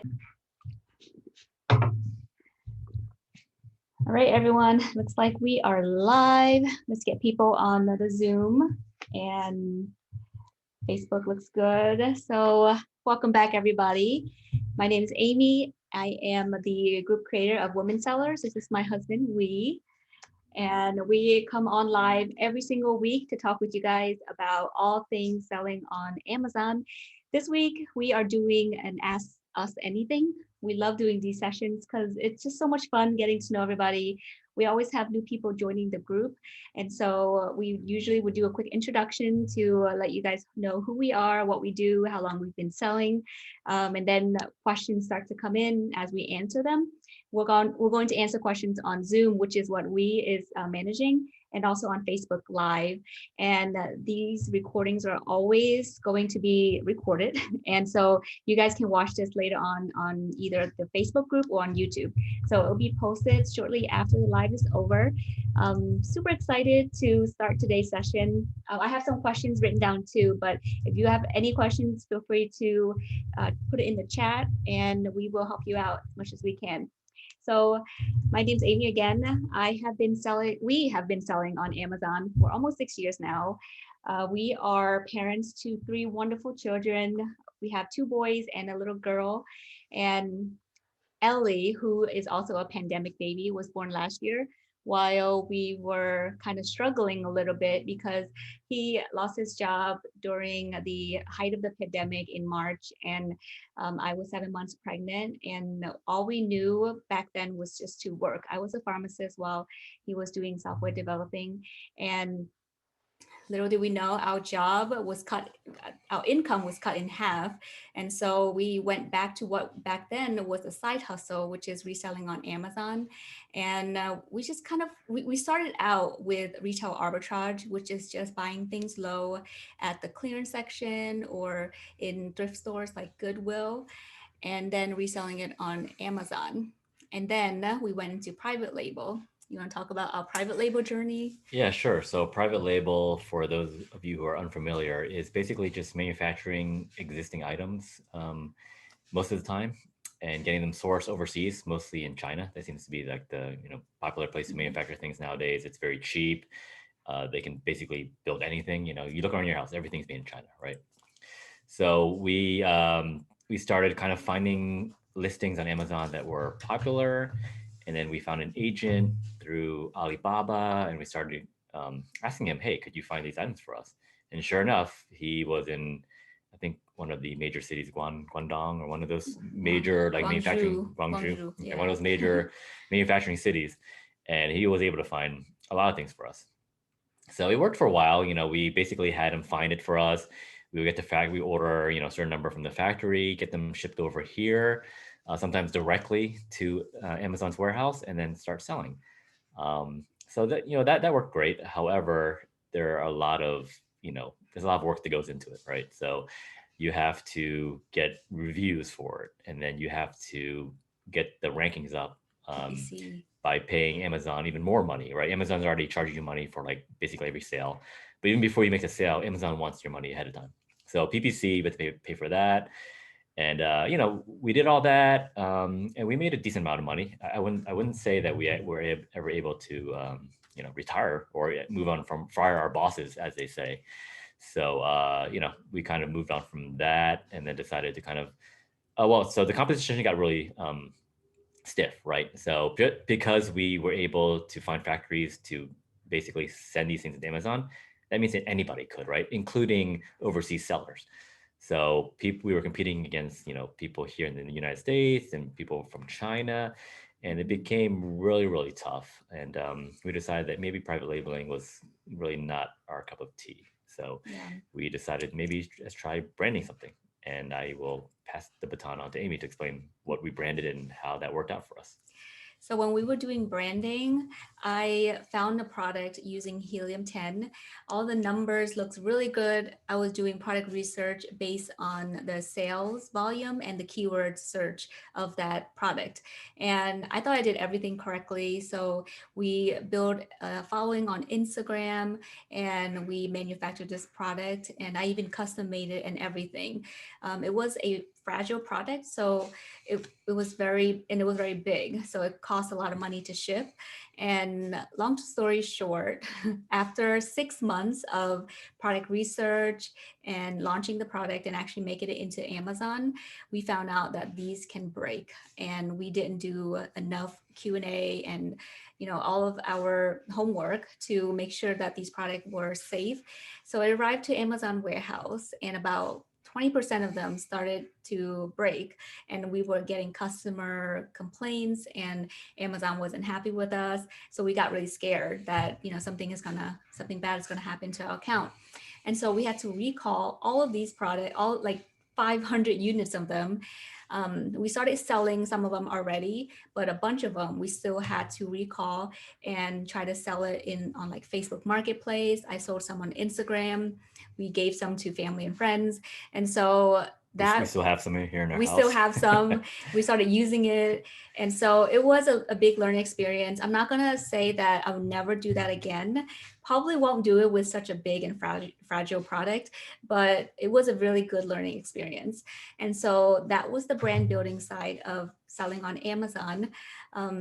All right, everyone, looks like we are live. Let's get people on the Zoom, and Facebook looks good. So welcome back, everybody. My name is Amy. I am the group creator of Women Sellers. This is my husband, and we come on live every single week to talk with you guys about all things selling on Amazon. This week, we are doing an Ask Us Anything. We love doing these sessions because it's just so much fun getting to know everybody. We always have new people joining the group. And so we usually would do a quick introduction to let you guys know who we are, what we do, how long we've been selling. And then questions start to come in as we answer them. We're going to answer questions on Zoom, which is what we is managing, and also on Facebook Live. And these recordings are always going to be recorded. And so you guys can watch this later on either the Facebook group or on YouTube. So it'll be posted shortly after the live is over. Super excited to start today's session. I have some questions written down too, but if you have any questions, feel free to put it in the chat and we will help you out as much as we can. So my name's Amy again. We have been selling on Amazon for almost 6 years now. We are parents to 3 wonderful children. We have 2 boys and a little girl. And Ellie, who is also a pandemic baby, was born last year while we were kind of struggling a little bit because he lost his job during the height of the pandemic in March, and I was 7 months pregnant, and all we knew back then was just to work. I was a pharmacist while he was doing software developing, and little did we know our income was cut in half. And so we went back to what back then was a side hustle, which is reselling on Amazon. And we started out with retail arbitrage, which is just buying things low at the clearance section or in thrift stores like Goodwill, and then reselling it on Amazon. And then we went into private label. You want to talk about our private label journey? Yeah, sure. So private label, for those of you who are unfamiliar, is basically just manufacturing existing items most of the time and getting them sourced overseas, mostly in China. That seems to be like the popular place to manufacture things nowadays. It's very cheap. They can basically build anything. You look around your house, everything's made in China, right? So we started kind of finding listings on Amazon that were popular, and then we found an agent through Alibaba, and we started asking him, "Hey, could you find these items for us?" And sure enough, he was in, I think, one of the major cities, Guangdong, or one of those major like manufacturing, Guangzhou, yeah. one of those major manufacturing cities, and he was able to find a lot of things for us. So it worked for a while. We basically had him find it for us. We would get the factory, we order, a certain number from the factory, get them shipped over here, sometimes directly to Amazon's warehouse, and then start selling. So that worked great. However, there are a lot of, there's a lot of work that goes into it, right? So you have to get reviews for it, and then you have to get the rankings up. By paying Amazon even more money, right? Amazon's already charging you money for like basically every sale. But even before you make the sale, Amazon wants your money ahead of time. So PPC, you have to pay for that. And we did all that, and we made a decent amount of money. I wouldn't say that we were ever able to retire or move on from fire our bosses, as they say. So we kind of moved on from that, and then decided to kind of so the competition got really stiff, right? So because we were able to find factories to basically send these things to Amazon, that means that anybody could, right? Including overseas sellers. So we were competing against, people here in the United States and people from China, and it became really, really tough. And we decided that maybe private labeling was really not our cup of tea. So we decided maybe let's try branding something. And I will pass the baton on to Amy to explain what we branded and how that worked out for us. So when we were doing branding, I found a product using helium-10. All the numbers looks really good. I was doing product research based on the sales volume and the keyword search of that product. And I thought I did everything correctly. So we built a following on Instagram, and we manufactured this product, and I even custom made it and everything. It was a fragile product. So it was very big. So it cost a lot of money to ship. And long story short, after 6 months of product research and launching the product and actually making it into Amazon, we found out that these can break, and we didn't do enough Q&A and all of our homework to make sure that these products were safe. So it arrived to Amazon warehouse, and about 20% of them started to break, and we were getting customer complaints, and Amazon wasn't happy with us. So we got really scared that something bad is gonna happen to our account. And so we had to recall all of these products, all like 500 units of them. We started selling some of them already, but a bunch of them we still had to recall and try to sell it on like Facebook Marketplace. I sold some on Instagram. We gave some to family and friends. And so we still have some in here in our we house. still have some. We started using it. And so it was a big learning experience. I'm not going to say that I would never do that again. Probably won't do it with such a big and fragile product, but it was a really good learning experience. And so that was the brand building side of selling on Amazon.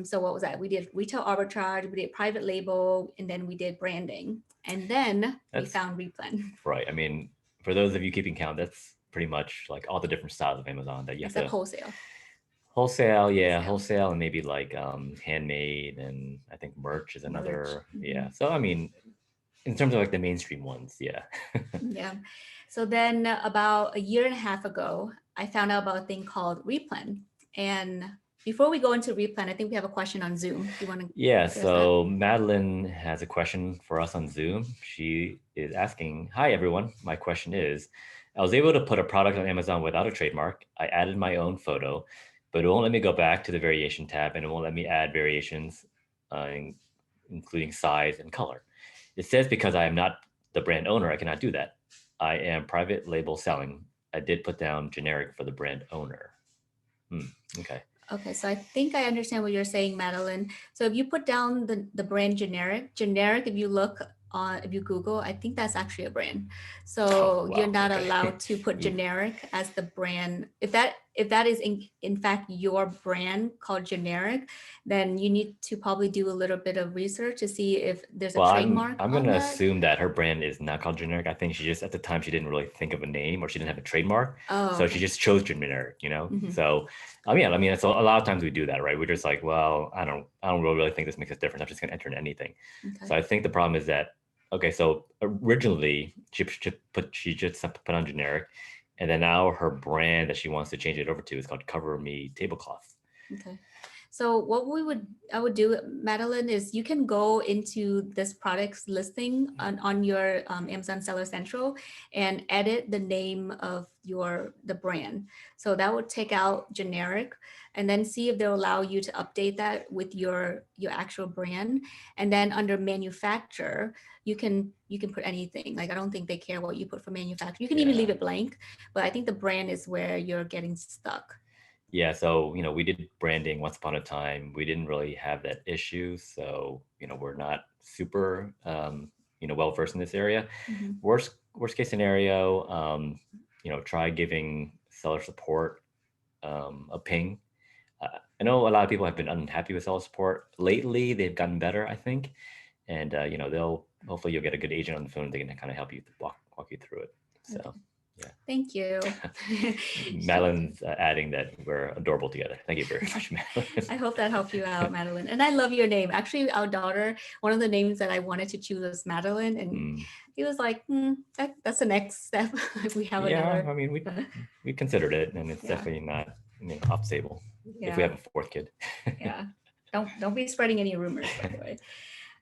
So what was that? We did retail arbitrage, we did private label, and then we did branding. And then we found Replen. Right. I mean, for those of you keeping count, that's pretty much like all the different styles of Amazon that you have to wholesale. Wholesale, and maybe like handmade, and I think merch is another. Mm-hmm. Yeah. So I mean, in terms of like the mainstream ones, yeah. Yeah. So then about a year and a half ago, I found out about a thing called Replen. And before we go into Replen, I think we have a question on Zoom. Do you want to? Yeah. So Madeline has a question for us on Zoom. She is asking, "Hi everyone. My question is, I was able to put a product on Amazon without a trademark. I added my own photo, but it won't let me go back to the variation tab, and it won't let me add variations, including size and color. It says because I am not the brand owner, I cannot do that. I am private label selling. I did put down generic for the brand owner." Okay. Okay, so I think I understand what you're saying, Madeline. So if you put down the brand generic, if you look on, if you Google, I think that's actually a brand. So wow, you're not okay. allowed to put generic as the brand. If that is in fact your brand called generic, then you need to probably do a little bit of research to see if there's a trademark. I'm going to assume that her brand is not called generic. I think she just, at the time, she didn't really think of a name, or she didn't have a trademark. Oh, so she just chose generic, So, yeah, I mean, it's a lot of times we do that, right? We're just like, well, I don't really think this makes a difference. I'm just going to enter in anything. Okay. So I think the problem is that, okay, so originally she just put on generic, and then now her brand that she wants to change it over to is called Cover Me Tablecloth. Okay. So what I would do, Madeline, is you can go into this product's listing on your Amazon Seller Central and edit the name of the brand. So that would take out generic, and then see if they'll allow you to update that with your actual brand. And then under manufacturer, you can put anything. Like, I don't think they care what you put for manufacturer. You can even leave it blank, but I think the brand is where you're getting stuck. Yeah, so we did branding once upon a time. We didn't really have that issue, so we're not super well versed in this area. Mm-hmm. Worst case scenario, try giving seller support a ping. I know a lot of people have been unhappy with seller support lately. They've gotten better, I think, and hopefully you'll get a good agent on the phone. They can kind of help you walk you through it. So. Okay. Yeah. Thank you. Madeline's adding that we're adorable together. Thank you very much, Madeline. I hope that helped you out, Madeline. And I love your name. Actually, our daughter, one of the names that I wanted to choose was Madeline. And he was like, that's the next step if we have another. Yeah, I mean, we considered it, and it's definitely not off the table if we have a fourth kid. Yeah. Don't be spreading any rumors, by the way.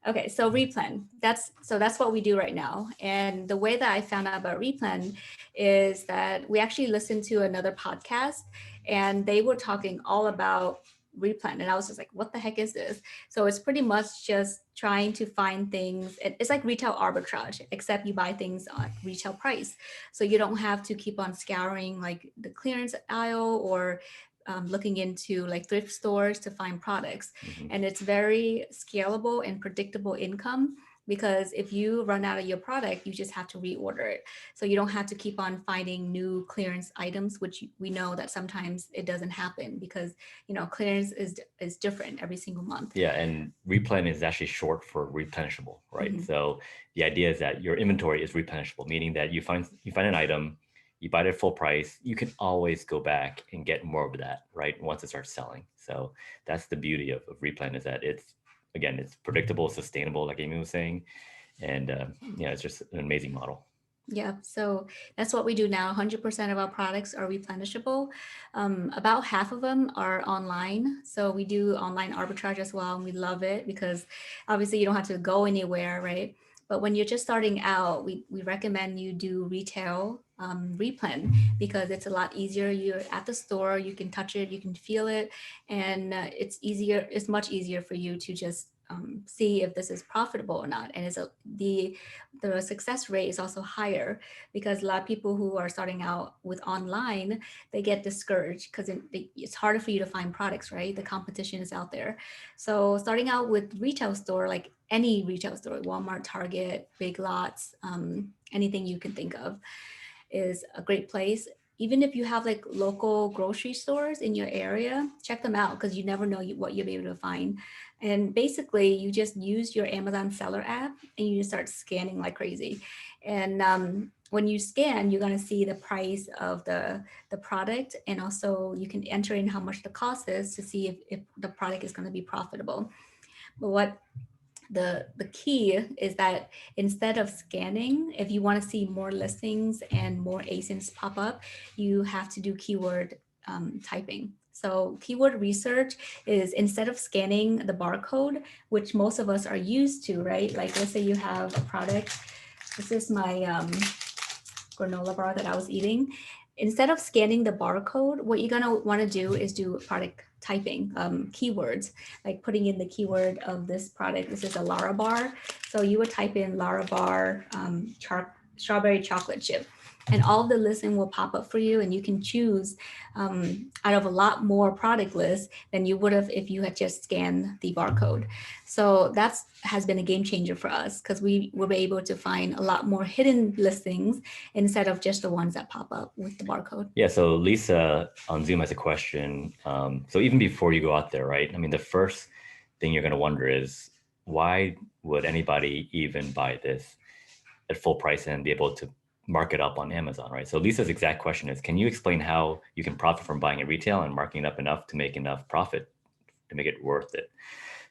Okay, so Replen, that's what we do right now. And the way that I found out about Replen is that we actually listened to another podcast, and they were talking all about Replen. And I was just like, what the heck is this? So it's pretty much just trying to find things. It's like retail arbitrage, except you buy things on retail price. So you don't have to keep on scouring like the clearance aisle or looking into like thrift stores to find products. And it's very scalable and predictable income, because if you run out of your product, you just have to reorder it. So you don't have to keep on finding new clearance items, which we know that sometimes it doesn't happen because, clearance is different every single month. Yeah, and replen is actually short for replenishable, right? Mhm. So the idea is that your inventory is replenishable, meaning that you find an item, you buy it at full price, you can always go back and get more of that, right? Once it starts selling. So that's the beauty of replen, is that it's predictable, sustainable, like Amy was saying, and it's just an amazing model. Yeah, so that's what we do now. 100% of our products are replenishable. About half of them are online. So we do online arbitrage as well. And we love it because obviously you don't have to go anywhere, right? But when you're just starting out, we recommend you do retail replen because it's a lot easier. You're at the store, you can touch it, you can feel it, and it's much easier for you to just see if this is profitable or not. And the success rate is also higher because a lot of people who are starting out with online, they get discouraged because it's harder for you to find products, right? The competition is out there. So starting out with retail store, like any retail store, Walmart, Target, Big Lots, anything you can think of, is a great place. Even if you have like local grocery stores in your area, check them out because you never know what you'll be able to find. And basically, you just use your Amazon seller app and you just start scanning like crazy. And when you scan, you're going to see the price of the product, and also you can enter in how much the cost is to see if the product is going to be profitable. But what the key is that instead of scanning, if you want to see more listings and more ASINs pop up, you have to do keyword typing. So keyword research is, instead of scanning the barcode, which most of us are used to, right? Like let's say you have a product. This is my granola bar that I was eating. Instead of scanning the barcode, what you're gonna want to do is do product typing, keywords, like putting in the keyword of this product. This is a Lara bar. So you would type in Lara bar strawberry chocolate chip, and all of the listing will pop up for you, and you can choose out of a lot more product lists than you would have if you had just scanned the barcode. So that's has been a game changer for us because we were able to find a lot more hidden listings instead of just the ones that pop up with the barcode. Yeah, so Lisa on Zoom has a question. So even before you go out there, right? I mean, the first thing you're going to wonder is, why would anybody even buy this at full price and be able to mark it up on Amazon, right? So Lisa's exact question is, can you explain how you can profit from buying at retail and marking it up enough to make enough profit to make it worth it?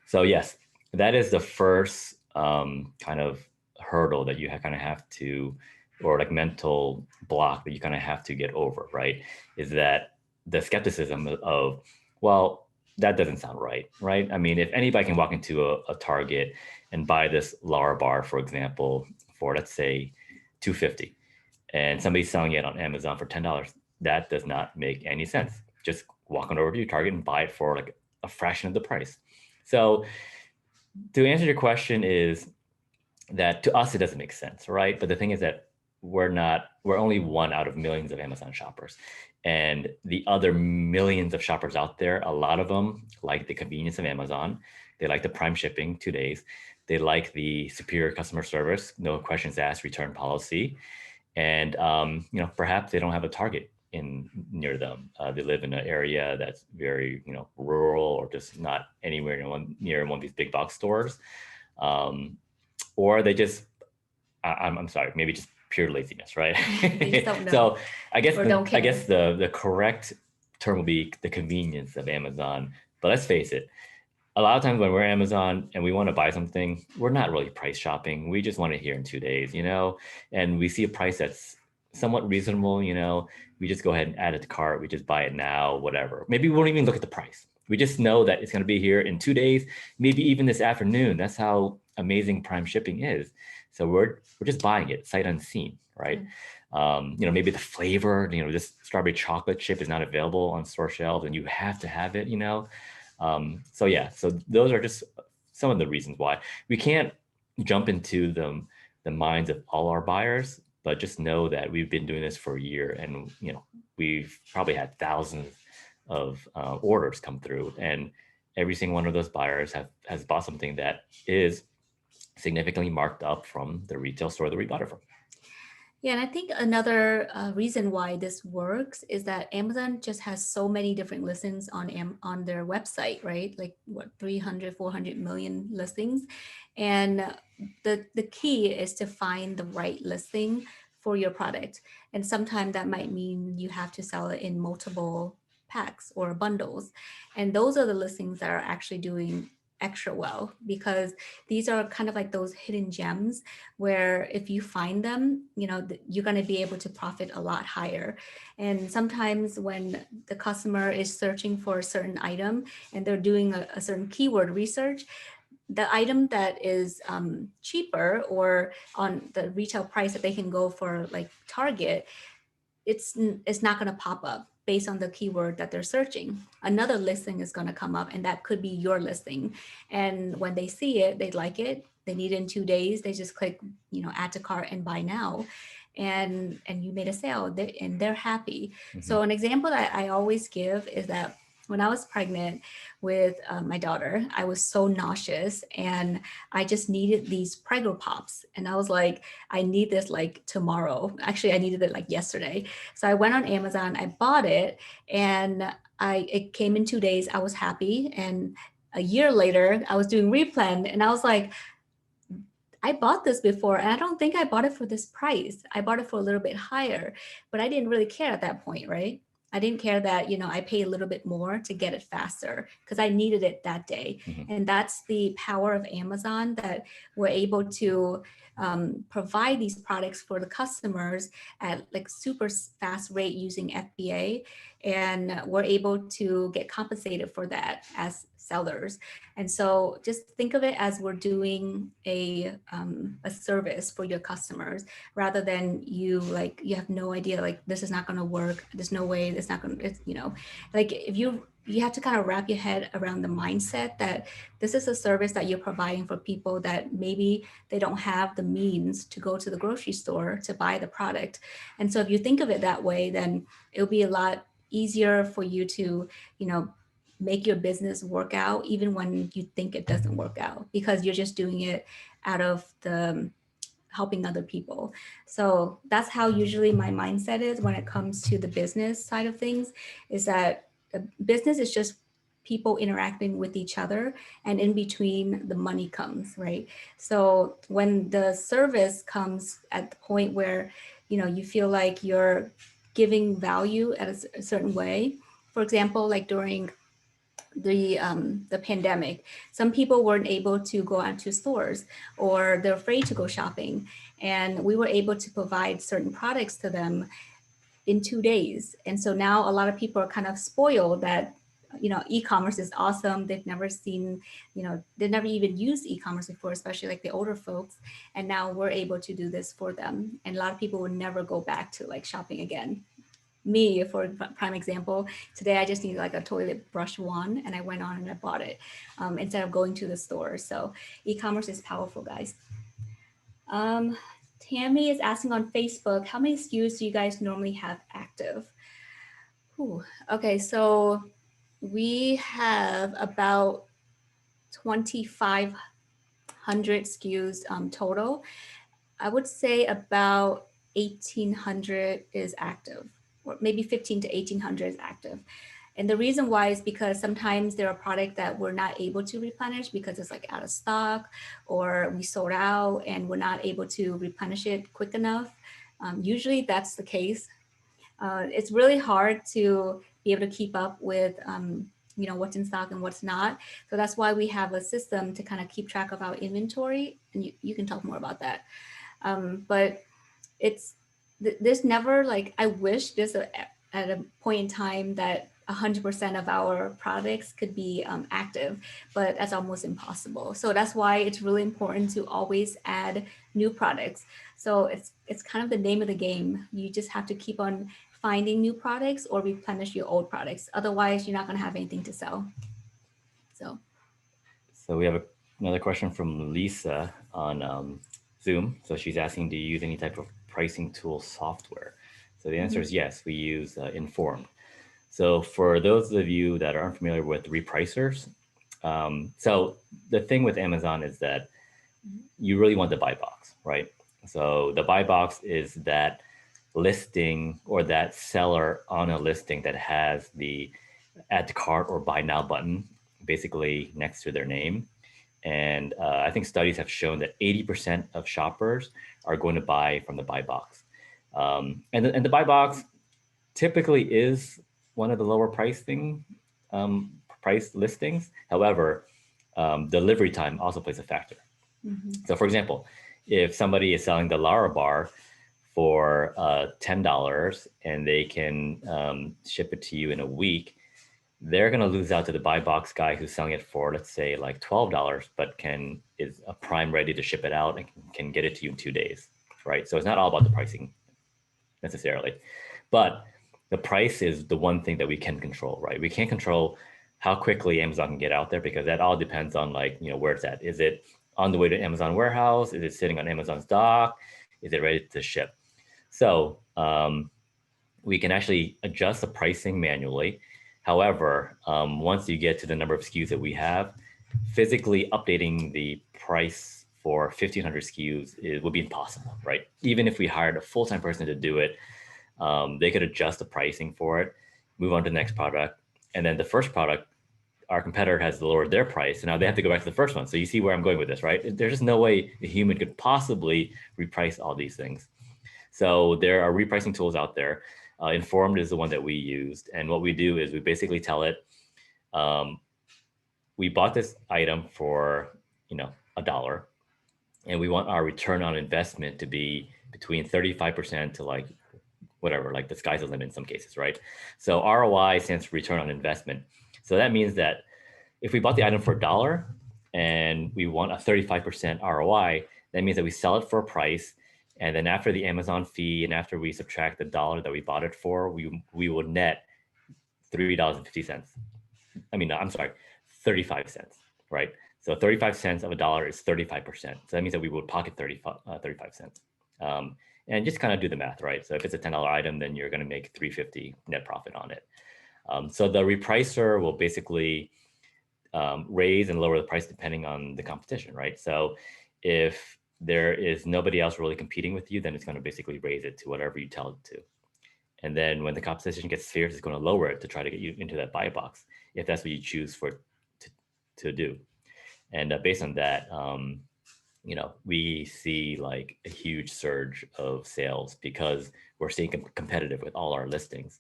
So yes, that is the first kind of hurdle that you kind of have to, or like mental block that you kind of have to get over, right? Is that the skepticism of, well, that doesn't sound right, right? I mean, if anybody can walk into a Target and buy this Lara bar, for example, for let's say $2.50, and somebody's selling it on Amazon for $10, that does not make any sense. Just walk on over to your Target and buy it for like a fraction of the price. So to answer your question is that to us, it doesn't make sense, right? But the thing is that we're only one out of millions of Amazon shoppers. And the other millions of shoppers out there, a lot of them like the convenience of Amazon. They like the prime shipping, 2 days. They like the superior customer service, no questions asked, return policy. And, perhaps they don't have a Target near them. They live in an area that's very, rural, or just not anywhere near one of these big box stores. Or they just, I'm sorry, maybe just pure laziness, right? They just don't know. So I guess don't care. the correct term will be the convenience of Amazon. But let's face it, a lot of times when we're Amazon and we want to buy something, we're not really price shopping. We just want it here in 2 days, and we see a price that's somewhat reasonable, we just go ahead and add it to cart. We just buy it now, whatever. Maybe we won't even look at the price. We just know that it's going to be here in 2 days, maybe even this afternoon. That's how amazing prime shipping is. So we're just buying it sight unseen, right? Maybe the flavor, this strawberry chocolate chip is not available on store shelves and you have to have it, So those are just some of the reasons why. We can't jump into the minds of all our buyers, but just know that we've been doing this for a year, and we've probably had thousands of orders come through, and every single one of those buyers has bought something that is significantly marked up from the retail store that we bought it from. Yeah, and I think another reason why this works is that Amazon just has so many different listings on their website, right? Like what, 300, 400 million listings. And the key is to find the right listing for your product. And sometimes that might mean you have to sell it in multiple packs or bundles. And those are the listings that are actually doing extra well, because these are kind of like those hidden gems where if you find them, you're going to be able to profit a lot higher. And sometimes when the customer is searching for a certain item and they're doing a certain keyword research, the item that is cheaper or on the retail price that they can go for, like Target, it's not going to pop up based on the keyword that they're searching. Another listing is going to come up, and that could be your listing. And when they see it, they like it. They need it in 2 days. They just click, add to cart and buy now, and you made a sale, and they're happy. Mhm. So an example that I always give is that when I was pregnant with my daughter, I was so nauseous and I just needed these Prego Pops. And I was like, I need this like tomorrow. Actually, I needed it like yesterday. So I went on Amazon, I bought it, and it came in 2 days. I was happy. And a year later, I was doing Replen, and I was like, I bought this before, and I don't think I bought it for this price. I bought it for a little bit higher, but I didn't really care at that point, right? I didn't care that, I paid a little bit more to get it faster because I needed it that day. Mhm. And that's the power of Amazon, that we're able to provide these products for the customers at like super fast rate using FBA. And we're able to get compensated for that as sellers. And so just think of it as we're doing a service for your customers, rather than you have no idea, like, this is not going to work. There's no way it's not going to, like, if you have to kind of wrap your head around the mindset that this is a service that you're providing for people that maybe they don't have the means to go to the grocery store to buy the product. And so if you think of it that way, then it'll be a lot easier for you to, make your business work out even when you think it doesn't work out, because you're just doing it out of the helping other people. So that's how usually my mindset is when it comes to the business side of things, is that business is just people interacting with each other, and in between the money comes, right? So when the service comes at the point where, you feel like you're giving value at a certain way. For example, like during the pandemic, some people weren't able to go out to stores, or they're afraid to go shopping, and we were able to provide certain products to them in 2 days. And so now a lot of people are kind of spoiled that e-commerce is awesome. They've never seen, they've never even used e-commerce before, especially like the older folks, and now we're able to do this for them. And a lot of people would never go back to like shopping again. Me, for prime example, today I just needed like a toilet brush wand, and I went on and I bought it instead of going to the store. So e-commerce is powerful, guys. Tammy is asking on Facebook, how many SKUs do you guys normally have active? Ooh, okay, so we have about 2,500 SKUs total. I would say about 1,800 is active, or maybe 15 to 1,800 is active. And the reason why is because sometimes there are products that we're not able to replenish because it's like out of stock, or we sold out and we're not able to replenish it quick enough. Usually that's the case. It's really hard to be able to keep up with what's in stock and what's not. So that's why we have a system to kind of keep track of our inventory. And you can talk more about that. But there's never, like, I wish there's at a point in time that 100% of our products could be active, but that's almost impossible. So that's why it's really important to always add new products. So it's kind of the name of the game. You just have to keep on finding new products or replenish your old products. Otherwise, you're not going to have anything to sell. So we have another question from Lisa on Zoom. So she's asking, do you use any type of pricing tool software? So the answer is yes, we use Informed. So for those of you that are unfamiliar with repricers, so the thing with Amazon is that you really want the buy box, right? So the buy box is that listing or that seller on a listing that has the add to cart or buy now button basically next to their name. And I think studies have shown that 80% of shoppers are going to buy from the buy box. And the buy box typically is one of the lower price listings. However, delivery time also plays a factor. So, for example, if somebody is selling the Lara bar for $10 and they can ship it to you in a week, they're going to lose out to the buy box guy who's selling it for, let's say, like $12, but is a prime ready to ship it out and can get it to you in 2 days, right? So it's not all about the pricing necessarily, but the price is the one thing that we can control, right? We can't control how quickly Amazon can get out there because that all depends on where it's at. Is it on the way to Amazon warehouse? Is it sitting on Amazon's dock? Is it ready to ship? So we can actually adjust the pricing manually. However, once you get to the number of SKUs that we have, physically updating the price for 1,500 SKUs would be impossible, right? Even if we hired a full-time person to do it, they could adjust the pricing for it, move on to the next product. And then the first product, our competitor has lowered their price. And now they have to go back to the first one. So you see where I'm going with this, right? There's just no way a human could possibly reprice all these things. So there are repricing tools out there. Informed is the one that we used. And what we do is we basically tell it, we bought this item for, $1, and we want our return on investment to be between 35% to whatever, like the sky's the limit in some cases, right? So ROI stands for return on investment. So that means that if we bought the item for $1 and we want a 35% ROI, that means that we sell it for a price. And then after the Amazon fee and after we subtract the $1 that we bought it for, we will net $3.50. I mean, no, I'm sorry, 35 cents, right? So 35 cents of $1 is 35%. So that means that we would pocket 35 cents. And just kind of do the math, right? So if it's a $10 item, then you're going to make $3.50 net profit on it. So the repricer will basically raise and lower the price depending on the competition, right? So if there is nobody else really competing with you, then it's going to basically raise it to whatever you tell it to. And then when the competition gets fierce, it's going to lower it to try to get you into that buy box, if that's what you choose to do. And based on that, we see like a huge surge of sales because we're staying competitive with all our listings.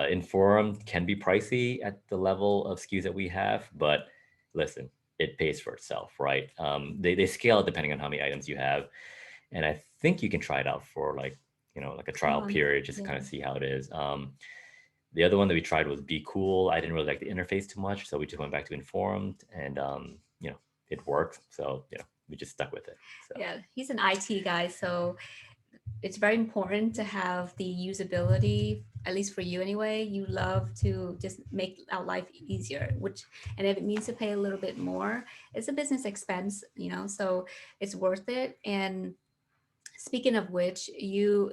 Informed can be pricey at the level of SKUs that we have, but listen, it pays for itself, right? They scale it depending on how many items you have. And I think you can try it out for like a trial period, just to kind of see how it is. The other one that we tried was Be Cool. I didn't really like the interface too much, so we just went back to Informed, and it worked. So we just stuck with it. So. Yeah, he's an IT guy, so it's very important to have the usability, at least for you anyway. You love to just make our life easier, and if it means to pay a little bit more, it's a business expense, so it's worth it. And speaking of which,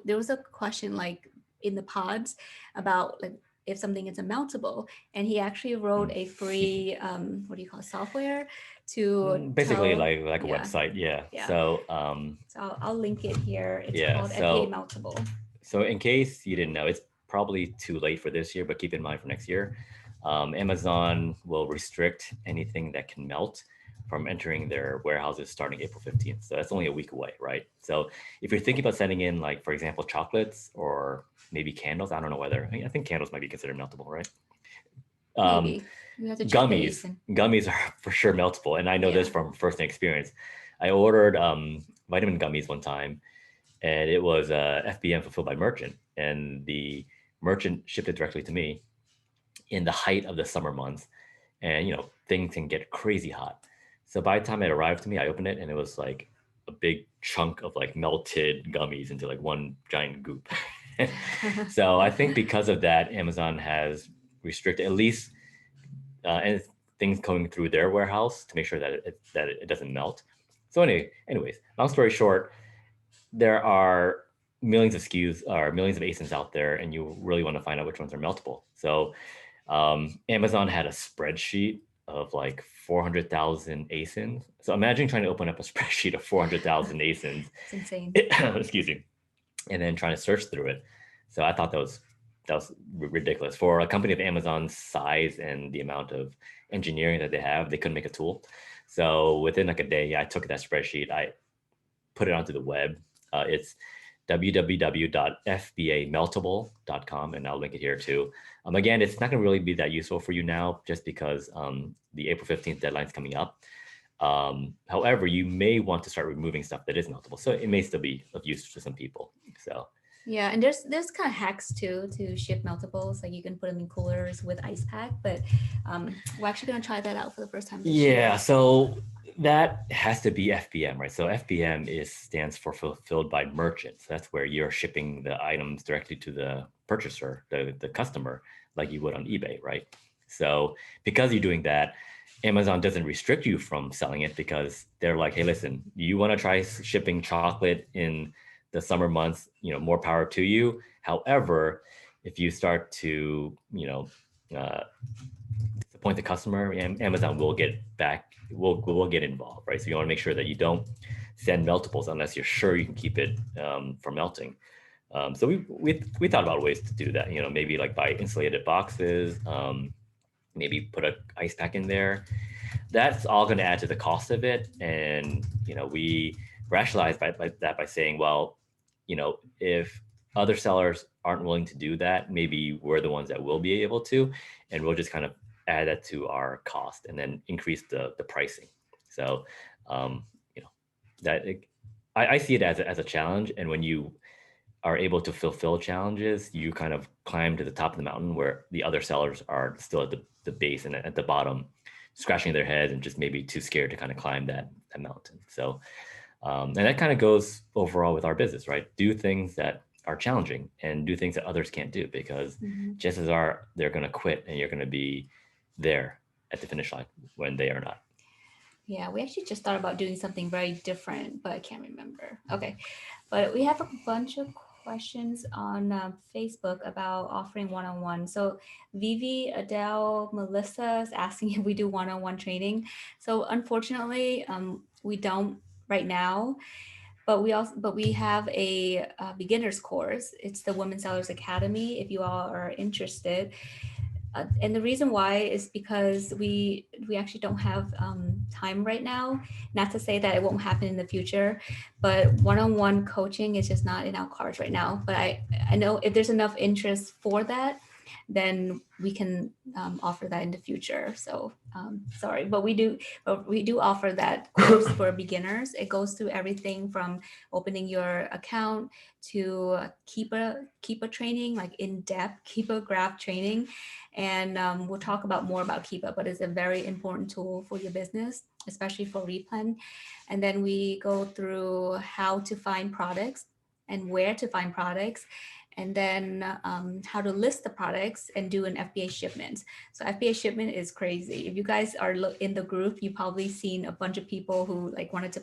there was a question like in the pods about like if something is mountable, and he actually wrote a free what do you call software to basically like a website. Yeah. So I'll link it here. It's called FBA Mountable. So in case you didn't know, it's probably too late for this year, but keep in mind for next year, Amazon will restrict anything that can melt from entering their warehouses starting April 15th. So that's only a week away, right? So if you're thinking about sending in, like, for example, chocolates or maybe candles, I don't know whether, I think candles might be considered meltable, right? Maybe. You have to check gummies are for sure meltable. And I know this from firsthand experience. I ordered vitamin gummies one time, and it was FBM fulfilled by merchant, and the merchant shipped it directly to me in the height of the summer months. And, things can get crazy hot. So by the time it arrived to me, I opened it and it was like a big chunk of like melted gummies into like one giant goop. So I think because of that, Amazon has restricted at least things coming through their warehouse to make sure that it doesn't melt. So anyways, long story short, there are millions of SKUs or millions of ASINs out there, and you really want to find out which ones are meltable. So Amazon had a spreadsheet of like 400,000 ASINs. So imagine trying to open up a spreadsheet of 400,000 ASINs, It's insane. excuse me, and then trying to search through it. So I thought that was ridiculous for a company of Amazon's size and the amount of engineering that they have. They couldn't make a tool. So within like a day, I took that spreadsheet, I put it onto the web. It's www.fbameltable.com, and I'll link it here too. Again, it's not going to really be that useful for you now, just because the April 15th deadline is coming up. However, you may want to start removing stuff that is meltable, so it may still be of use to some people. So Yeah, and there's kind of hacks too to ship meltables. Like you can put them in coolers with ice pack, but we're actually gonna try that out for the first time this yeah, year. so that has to be FBM, right? So FBM stands for fulfilled by merchants. That's where you're shipping the items directly to the purchaser, the customer, like you would on eBay, right? So because you're doing that, Amazon doesn't restrict you from selling it, because they're like, hey, listen, you want to try shipping chocolate in the summer months, more power to you. However, if you start to, disappoint the customer, Amazon will get back, will get involved, right? So you want to make sure that you don't send meltables unless you're sure you can keep it from melting. So we thought about ways to do that. Maybe like buy insulated boxes, maybe put a ice pack in there. That's all going to add to the cost of it, and we rationalize by saying, well, if other sellers aren't willing to do that, maybe we're the ones that will be able to, and we'll just kind of add that to our cost and then increase the pricing. So, um, you know, I see it as a challenge, and when you are able to fulfill challenges, you kind of climb to the top of the mountain where the other sellers are still at the base and at the bottom, scratching their heads and just maybe too scared to kind of climb that mountain. So, and that kind of goes overall with our business, right? Do things that are challenging and do things that others can't do, because chances are they're going to quit and you're going to be there at the finish line when they are not. Yeah, we actually just thought about doing something very different, but I can't remember. Okay, but we have a bunch of questions on Facebook about offering one-on-one. So Vivi, Adele, Melissa is asking if we do one-on-one training. So unfortunately, we don't right now. But we have a beginners course. It's the Women Sellers Academy. If you all are interested, and the reason why is because we actually don't have time right now. Not to say that it won't happen in the future, but one-on-one coaching is just not in our cards right now. But I know if there's enough interest for that, then we can offer that in the future. So sorry, but we do offer that course for beginners. It goes through everything from opening your account to keep a training, like in-depth Keepa graph training. And we'll talk about more about Keepa, but it's a very important tool for your business, especially for Replen. And then we go through how to find products and where to find products, and then how to list the products and do an FBA shipment. So FBA shipment is crazy. If you guys are in the group, you've probably seen a bunch of people who like wanted to,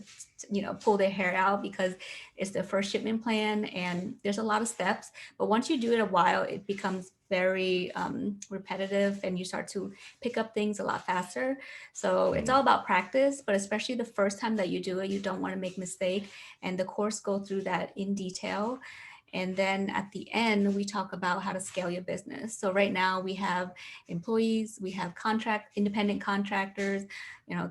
pull their hair out because it's their first shipment plan and there's a lot of steps. But once you do it a while, it becomes very repetitive and you start to pick up things a lot faster. So it's all about practice, but especially the first time that you do it, you don't want to make mistake. And the course go through that in detail. And then at the end, we talk about how to scale your business. So right now we have employees, we have independent contractors,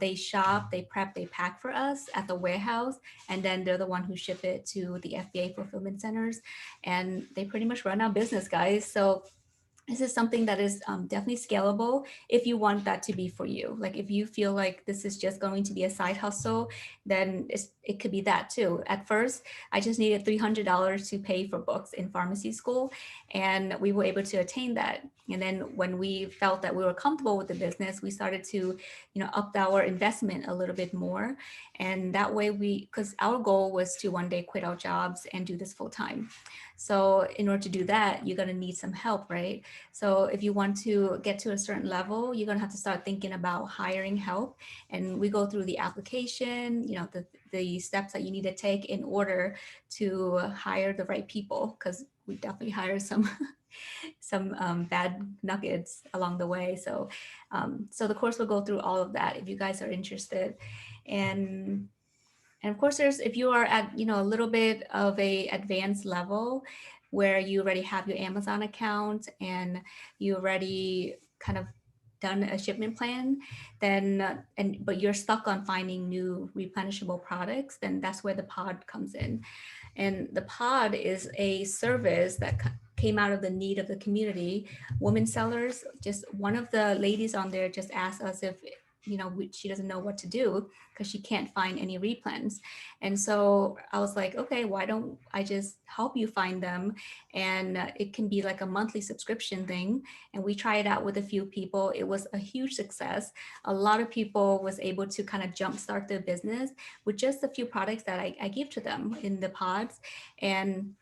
they shop, they prep, they pack for us at the warehouse, and then they're the one who ship it to the FBA fulfillment centers. And they pretty much run our business, guys. So this is something that is definitely scalable if you want that to be for you. Like if you feel like this is just going to be a side hustle, then it could be that too. At first, I just needed $300 to pay for books in pharmacy school, and we were able to attain that. And then when we felt that we were comfortable with the business, we started to, up our investment a little bit more. And that way because our goal was to one day quit our jobs and do this full time. So in order to do that, you're going to need some help, right? So if you want to get to a certain level, you're going to have to start thinking about hiring help. And we go through the application, the steps that you need to take in order to hire the right people. Because we definitely hire some some bad nuggets along the way. So so the course will go through all of that if you guys are interested. And and of course, there's if you are at a little bit of a advanced level where you already have your Amazon account and you already kind of done a shipment plan, then and but you're stuck on finding new replenishable products, then that's where the pod comes in. And the pod is a service that came out of the need of the community. Women sellers, just one of the ladies on there just asked us if she doesn't know what to do because she can't find any replens. And so I was like, okay, why don't I just help you find them? And it can be like a monthly subscription thing. And we tried it out with a few people. It was a huge success. A lot of people was able to kind of jumpstart their business with just a few products that I give to them in the pods. And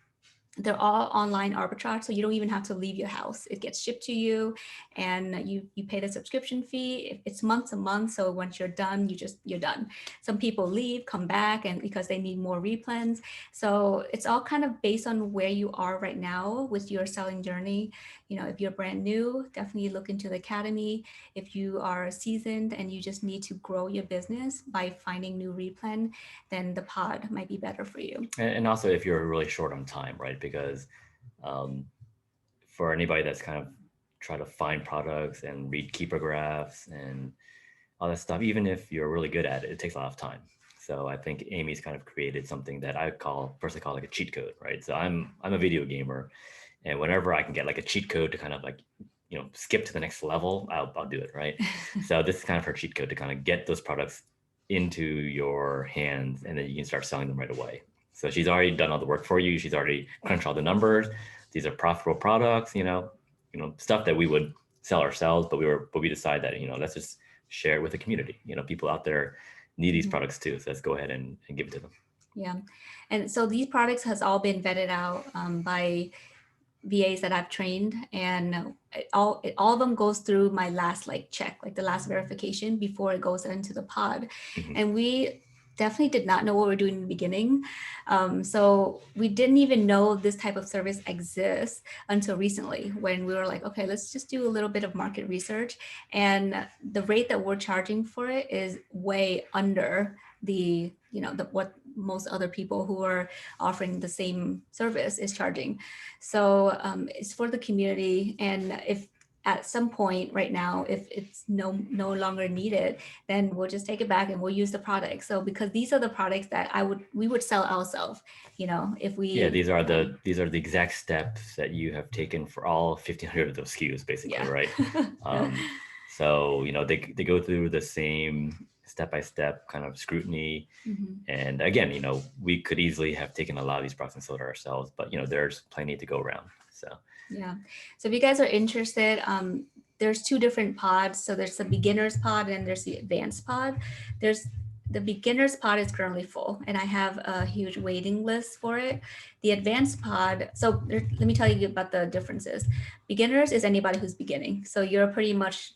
they're all online arbitrage, so you don't even have to leave your house. It gets shipped to you, and you pay the subscription fee. It's month to month, so once you're done, you're done. Some people leave, come back, and because they need more replens. So it's all kind of based on where you are right now with your selling journey. If you're brand new, definitely look into the academy. If you are seasoned and you just need to grow your business by finding new replen, then the pod might be better for you. And also if you're really short on time, right? Because for anybody that's kind of try to find products and read keeper graphs and all that stuff, even if you're really good at it, it takes a lot of time. So I think Amy's kind of created something that I personally call like a cheat code, right? So I'm a video gamer, and whenever I can get like a cheat code to kind of like skip to the next level, I'll do it, right? So this is kind of her cheat code to kind of get those products into your hands, and then you can start selling them right away. So she's already done all the work for you. She's already crunched all the numbers. These are profitable products, stuff that we would sell ourselves, but we decided that let's just share it with the community. People out there need these products too, so let's go ahead and give it to them. Yeah, and so these products has all been vetted out by VAs that I've trained, and all of them goes through my last check, like the last verification before it goes into the pod. Mhm. And we definitely did not know what we're doing in the beginning. So we didn't even know this type of service exists until recently, when we were like, okay, let's just do a little bit of market research. And the rate that we're charging for it is way under the what most other people who are offering the same service is charging. So it's for the community. And if at some point right now, if it's no longer needed, then we'll just take it back and we'll use the product. So because these are the products that we would sell ourselves, if we these are the exact steps that you have taken for all 1,500 of those SKUs, basically, right? So they go through the same step-by-step kind of scrutiny. Mm-hmm. And again, we could easily have taken a lot of these products and sold ourselves, but there's plenty to go around. So yeah, so if you guys are interested, there's two different pods. So there's the beginner's pod and there's the advanced pod. The beginner's pod is currently full, and I have a huge waiting list for it. The advanced pod, so let me tell you about the differences. Beginners is anybody who's beginning. So you're pretty much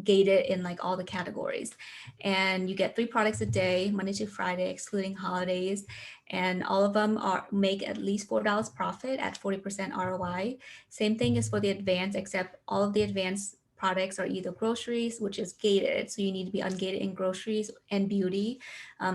gated in like all the categories, and you get 3 products a day, Monday to Friday, excluding holidays, and all of them make at least $4 profit at 40% ROI. Same thing is for the advanced, except all of the advanced products are either groceries, which is gated, so you need to be ungated in groceries and beauty,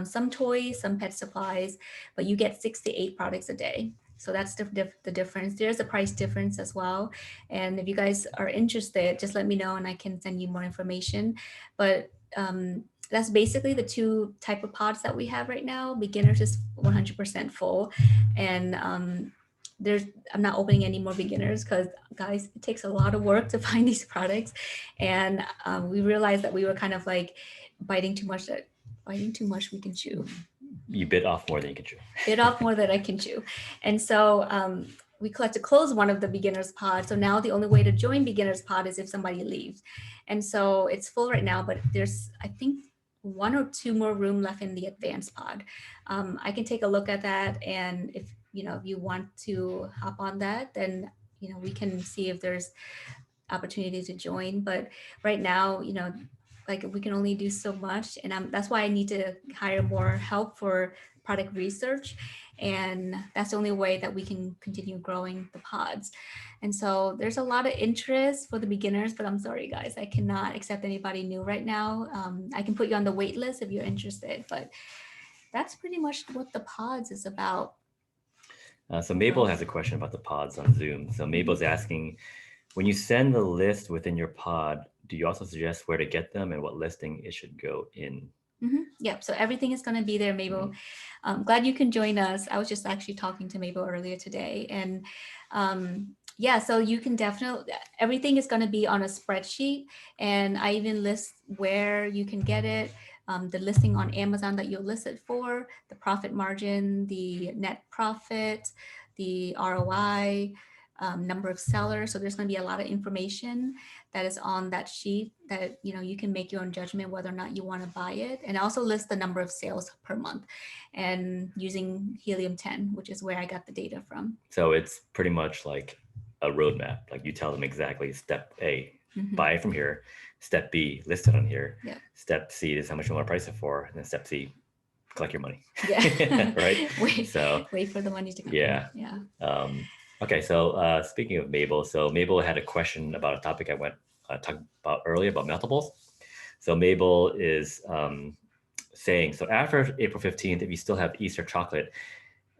some toys, some pet supplies, but you get 6 to 8 products a day. So that's the difference. There's a price difference as well. And if you guys are interested, just let me know and I can send you more information. But that's basically the 2 type of pods that we have right now. Beginners is 100% full. And I'm not opening any more beginners because, guys, it takes a lot of work to find these products. And we realized that we were kind of like biting too much we can chew. You bit off more than you can chew. Bit off more than I can chew. And so we had to close one of the beginners pod. So now the only way to join beginners pod is if somebody leaves. And so it's full right now, but there's, I think, 1 or 2 more room left in the advanced pod. I can take a look at that. And if you want to hop on that, then, we can see if there's opportunity to join. But right now, like we can only do so much, and that's why I need to hire more help for product research, and that's the only way that we can continue growing the pods. And so there's a lot of interest for the beginners, but I'm sorry guys, I cannot accept anybody new right now. I can put you on the wait list if you're interested, but that's pretty much what the pods is about. So Mabel has a question about the pods on Zoom. So Mabel's asking, when you send the list within your pod, do you also suggest where to get them and what listing it should go in? Yep. So everything is going to be there, Mabel. Glad you can join us. I was just actually talking to Mabel earlier today, and yeah, so you can definitely, everything is going to be on a spreadsheet, and I even list where you can get it, the listing on Amazon that you'll list it for, the profit margin, the net profit, the ROI, number of sellers. So there's going to be a lot of information that is on that sheet that, you know, you can make your own judgment whether or not you want to buy it. And also list the number of sales per month and using Helium 10, which is where I got the data from. So it's pretty much like a roadmap. Like you tell them exactly step A, buy it from here. Step B, list it on here. Yep. Step C is how much you want to price it for. And then step C, collect your money. Yeah. Right. Wait for the money to come. Yeah. In. Yeah. Okay. So speaking of Mabel, so Mabel had a question about a topic I went talked about earlier about meltables. So Mabel is saying, so after April 15th, if you still have Easter chocolate,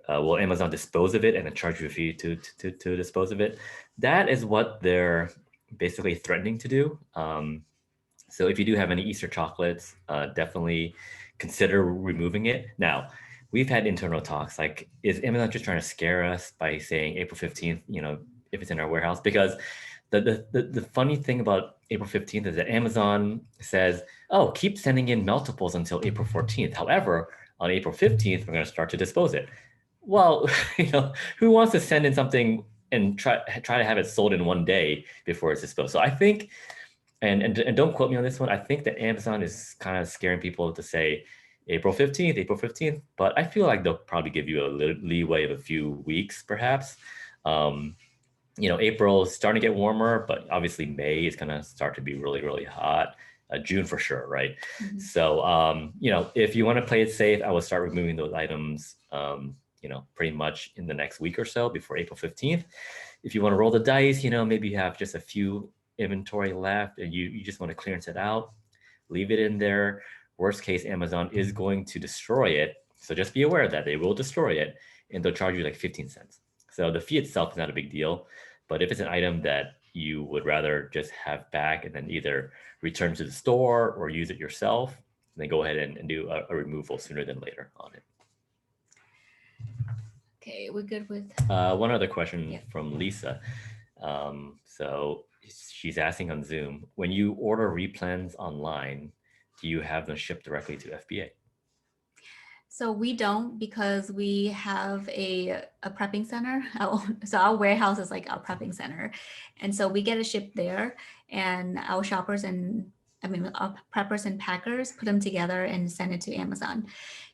will Amazon dispose of it and then charge you a fee to dispose of it? That is what they're basically threatening to do. So if you do have any Easter chocolates, definitely consider removing it. Now, we've had internal talks, like, is Amazon just trying to scare us by saying April 15th, you know, if it's in our warehouse? Because the funny thing about April 15th is that Amazon says, oh, keep sending in meltables until April 14th. However, on April 15th, we're going to start to dispose it. Well, you know, who wants to send in something and try to have it sold in one day before it's disposed? So I think, and don't quote me on this one, I think that Amazon is kind of scaring people to say April 15th, but I feel like they'll probably give you a little leeway of a few weeks, perhaps. You know, April is starting to get warmer, but obviously May is going to start to be really, really hot. June for sure, right? So, you know, if you want to play it safe, I will start removing those items, you know, pretty much in the next week or so before April 15th. If you want to roll the dice, you know, maybe you have just a few inventory left and you just want to clearance it out, leave it in there. Worst case, Amazon is going to destroy it. So just be aware that they will destroy it and they'll charge you like 15 cents. So the fee itself is not a big deal. But if it's an item that you would rather just have back and then either return to the store or use it yourself, then go ahead and do a removal sooner than later on it. Okay, we're good with... one other question from Lisa. So she's asking on Zoom, when you order replens online, do you have them shipped directly to FBA? So we don't, because we have a prepping center. So our warehouse is like our prepping center. And so we get it shipped there, and our shoppers and our preppers and packers put them together and send it to Amazon.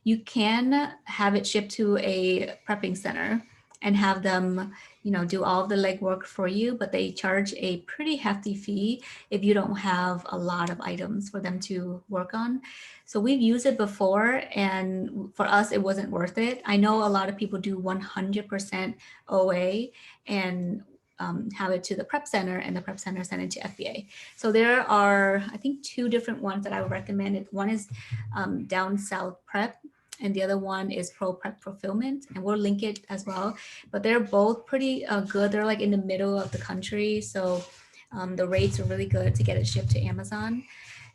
You can have it shipped to a prepping center and have them, you know, do all of the legwork for you, but they charge a pretty hefty fee if you don't have a lot of items for them to work on. So we've used it before, and for us, it wasn't worth it. I know a lot of people do 100% OA and have it to the prep center, and the prep center send it to FBA. So there are, I think, two different ones that I would recommend. One is Down South Prep, and the other one is Pro Prep Fulfillment, and we'll link it as well. But they're both pretty good. They're like in the middle of the country, so the rates are really good to get it shipped to Amazon.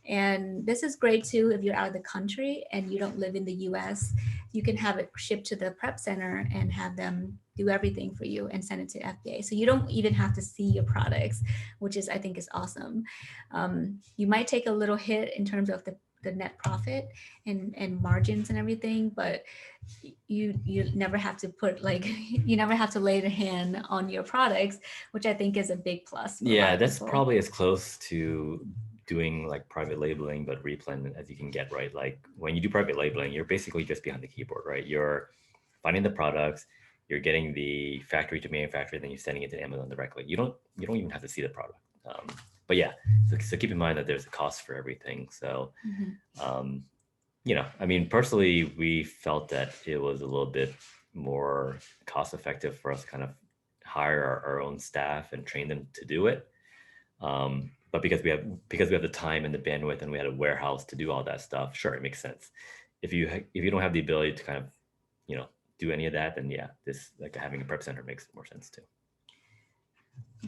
And this is great too if you're out of the country and you don't live in the US. You can have it shipped to the prep center and have them do everything for you and send it to FBA. So you don't even have to see your products, which is, I think, is awesome. You might take a little hit in terms of the net profit and margins and everything, but you never have to put you never have to lay the hand on your products, which I think is a big plus. Yeah, that's probably as close to doing like private labeling, but Replen as you can get, right? Like when you do private labeling, you're basically just behind the keyboard, right? You're finding the products, you're getting the factory to manufacturer, then you're sending it to Amazon directly. You don't even have to see the product. But yeah, so keep in mind that there's a cost for everything. So, I mean, personally, we felt that it was a little bit more cost effective for us to kind of hire our own staff and train them to do it. But because we have the time and the bandwidth and we had a warehouse to do all that stuff, sure, it makes sense. If you don't have the ability to kind of, do any of that, then yeah, this like having a prep center makes more sense too.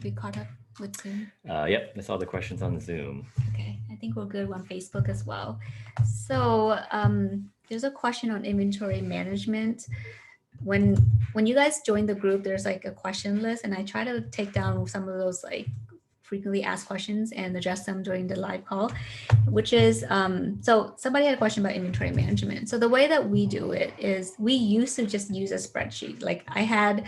We caught up with Zoom. Yep, that's all the questions on Zoom. Okay, I think we're good on Facebook as well. So there's a question on inventory management. When you guys join the group, there's like a question list, and I try to take down some of those like frequently asked questions and address them during the live call, which is, so somebody had a question about inventory management. So the way that we do it is we used to just use a spreadsheet. Like I had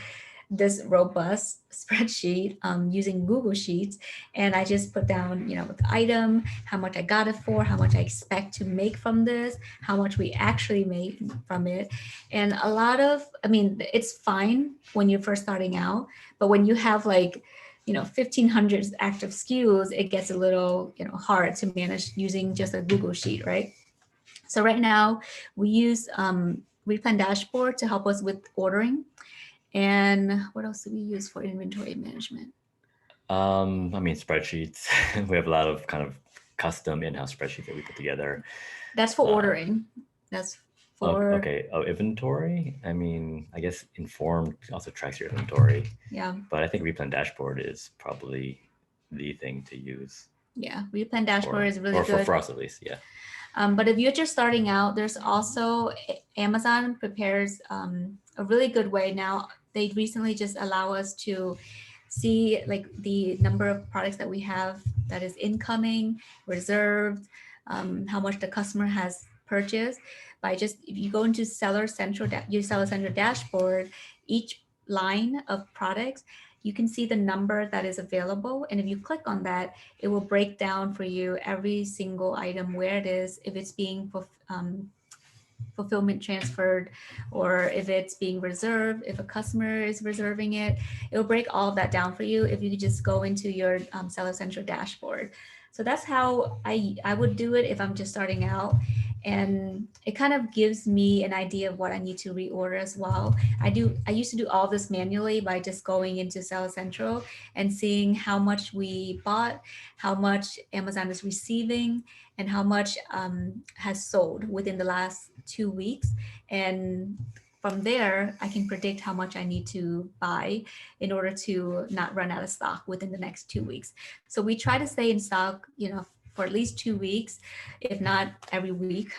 this robust spreadsheet using Google Sheets, and I just put down, the item, how much I got it for, how much I expect to make from this, how much we actually made from it. And it's fine when you're first starting out, but when you have like 1,500 active SKUs, it gets a little, hard to manage using just a Google Sheet, right? So right now we use Replen dashboard to help us with ordering. And what else do we use for inventory management? I mean, spreadsheets. We have a lot of kind of custom in-house spreadsheets that we put together. That's for ordering. That's for okay. Oh, inventory. I mean, I guess Inform also tracks your inventory. Yeah. But I think Replen dashboard is probably the thing to use. Yeah, Replen dashboard is really good for us at least. Yeah. But if you're just starting out, there's also Amazon prepares a really good way now. They recently just allow us to see like the number of products that we have that is incoming, reserved, how much the customer has purchased by just, if you go into Seller Central dashboard, each line of products, you can see the number that is available. And if you click on that, it will break down for you every single item, where it is, if it's being fulfillment transferred, or if it's being reserved, if a customer is reserving it. It'll break all of that down for you if you could just go into your Seller Central dashboard. So that's how I would do it if I'm just starting out. And it kind of gives me an idea of what I need to reorder as well. I used to do all this manually by just going into Seller Central and seeing how much we bought, how much Amazon is receiving, and how much has sold within the last 2 weeks. And from there, I can predict how much I need to buy in order to not run out of stock within the next 2 weeks. So we try to stay in stock, for at least 2 weeks, if not every week.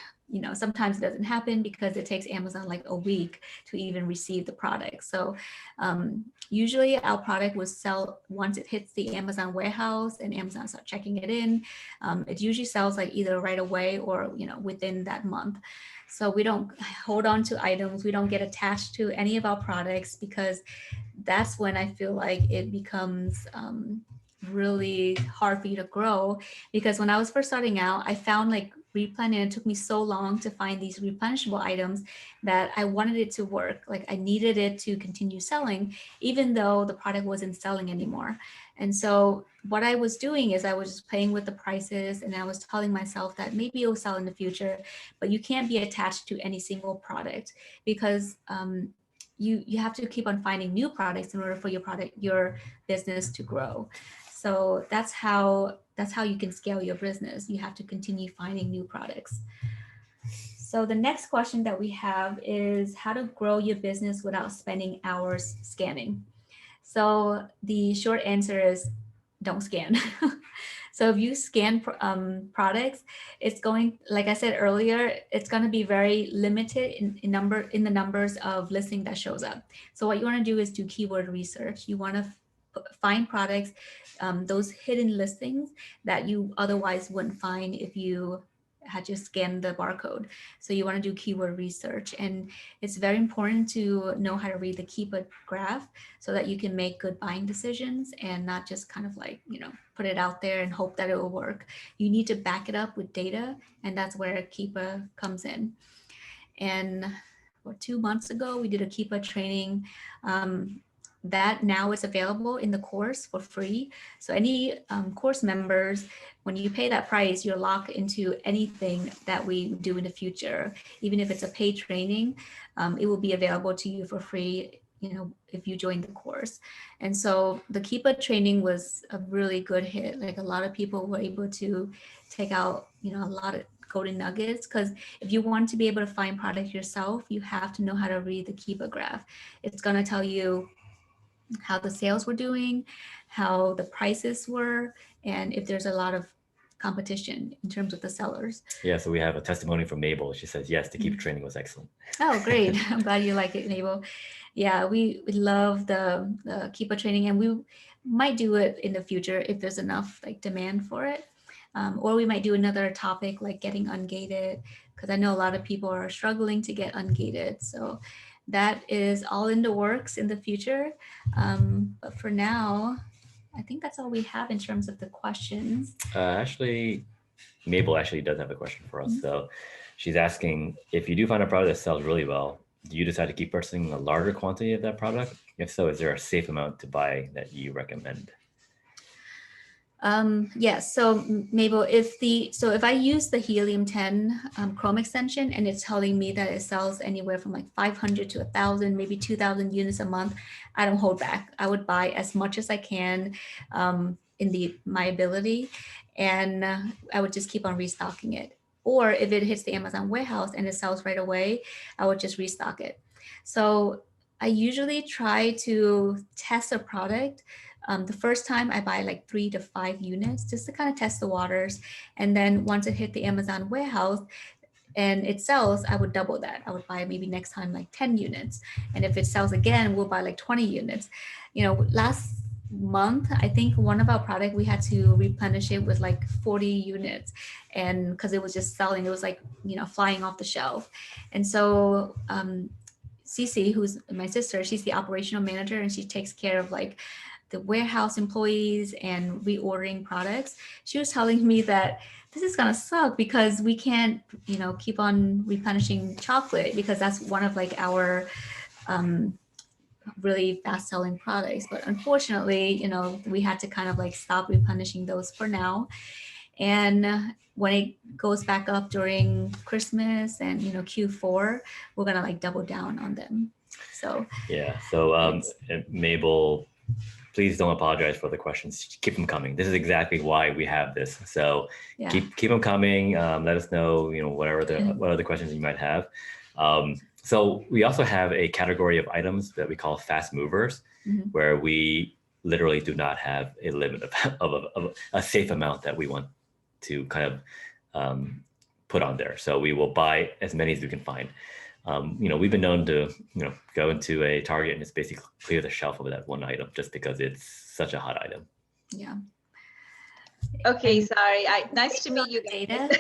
Sometimes it doesn't happen because it takes Amazon like a week to even receive the product. So usually our product will sell once it hits the Amazon warehouse and Amazon start checking it in. It usually sells like either right away or, within that month. So we don't hold on to items. We don't get attached to any of our products, because that's when I feel like it becomes really hard for you to grow. Because when I was first starting out, I found like Replen, and it took me so long to find these replenishable items that I wanted it to work. Like I needed it to continue selling, even though the product wasn't selling anymore. And so what I was doing is I was just playing with the prices, and I was telling myself that maybe it will sell in the future, but you can't be attached to any single product, because you have to keep on finding new products in order for your business to grow. So that's how you can scale your business. You have to continue finding new products. So the next question that we have is how to grow your business without spending hours scanning. So the short answer is don't scan. So if you scan products, it's going, like I said earlier, it's going to be very limited in the numbers of listing that shows up. So what you want to do is do keyword research. You want to find products, those hidden listings that you otherwise wouldn't find if you had just scanned the barcode. So you want to do keyword research, and it's very important to know how to read the keyword graph so that you can make good buying decisions and not just kind of like, put it out there and hope that it will work. You need to back it up with data, and that's where Keepa comes in. And 2 months ago, we did a Keepa training that now is available in the course for free. So any course members, when you pay that price, you're locked into anything that we do in the future. Even if it's a paid training, it will be available to you for free, you know, if you join the course. And so the Keepa training was a really good hit. Like a lot of people were able to take out, you know, a lot of golden nuggets, because if you want to be able to find product yourself, you have to know how to read the Keepa graph. It's going to tell you how the sales were doing, how the prices were, and if there's a lot of competition in terms of the sellers. Yeah, so we have a testimony from Mabel. She says, yes, the Keepa training was excellent. Oh, great. I'm glad you like it, Mabel. Yeah, we love the Keepa training, and we might do it in the future if there's enough like demand for it. Or we might do another topic like getting ungated, because I know a lot of people are struggling to get ungated. So that is all in the works in the future. But for now, I think that's all we have in terms of the questions. Actually, Mabel actually does have a question for us. So she's asking, if you do find a product that sells really well, do you decide to keep purchasing a larger quantity of that product? If so, is there a safe amount to buy that you recommend? Yes. So Mabel, if I use the Helium 10 Chrome extension and it's telling me that it sells anywhere from like 500 to 1,000, maybe 2,000 units a month, I don't hold back. I would buy as much as I can in my ability, and I would just keep on restocking it. Or if it hits the Amazon warehouse and it sells right away, I would just restock it. So I usually try to test a product. The first time I buy like 3 to 5 units just to kind of test the waters. And then once it hit the Amazon warehouse and it sells, I would double that. I would buy maybe next time like 10 units. And if it sells again, we'll buy like 20 units. You know, last month, I think one of our product, we had to replenish it with like 40 units. And because it was just selling, it was like, you know, flying off the shelf. And so Cece, who's my sister, she's the operational manager, and she takes care of like the warehouse employees and reordering products. She was telling me that this is gonna suck because we can't, you know, keep on replenishing chocolate, because that's one of like our really fast selling products. But unfortunately, you know, we had to kind of like stop replenishing those for now. And when it goes back up during Christmas and, you know, Q4, we're gonna like double down on them. So yeah, so Mabel, please don't apologize for the questions. Keep them coming. This is exactly why we have this. So yeah, keep them coming. Let us know, you know, what other questions you might have. So we also have a category of items that we call fast movers, where we literally do not have a limit of a safe amount that we want to kind of put on there. So we will buy as many as we can find. You know, we've been known to, you know, go into a Target and just basically clear the shelf of that one item just because it's such a hot item. Yeah. Okay, sorry. Nice to meet you guys.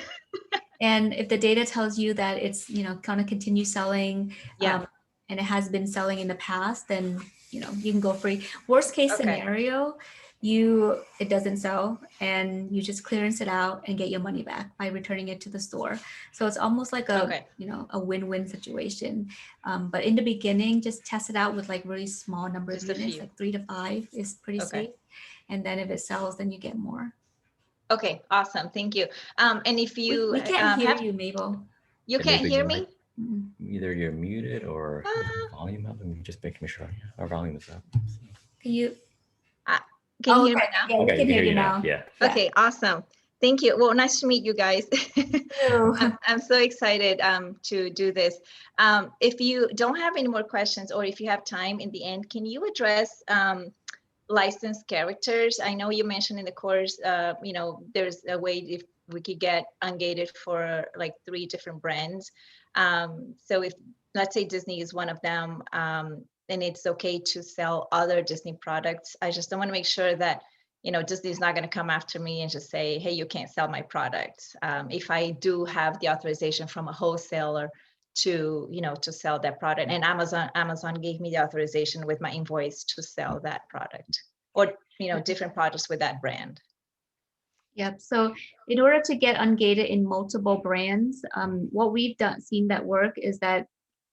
And if the data tells you that it's, you know, kind of continue selling, and it has been selling in the past, then, you know, you can go free. Worst case scenario, it doesn't sell and you just clearance it out and get your money back by returning it to the store. So it's almost like you know, a win-win situation. But in the beginning, just test it out with like really small number of units, like 3 to 5 is pretty safe. And then if it sells, then you get more. Okay, awesome. Thank you. And if you we can't hear you, Mabel. You can't hear me? Either you're muted or volume up. Let me just make sure our volume is up. Can you? Can you hear me now? Yeah, we can hear you now. Yeah. Okay, awesome. Thank you. Well, nice to meet you guys. I'm so excited to do this. If you don't have any more questions, or if you have time in the end, can you address licensed characters? I know you mentioned in the course, you know, there's a way if we could get ungated for like 3 different brands. So if, let's say Disney is one of them, and it's okay to sell other Disney products, I just don't want to make sure that, you know, Disney is not going to come after me and just say, hey, you can't sell my product. If I do have the authorization from a wholesaler to, you know, to sell that product, and Amazon gave me the authorization with my invoice to sell that product, or, you know, different products with that brand. Yep. So in order to get ungated in multiple brands, what we've seen that work is that,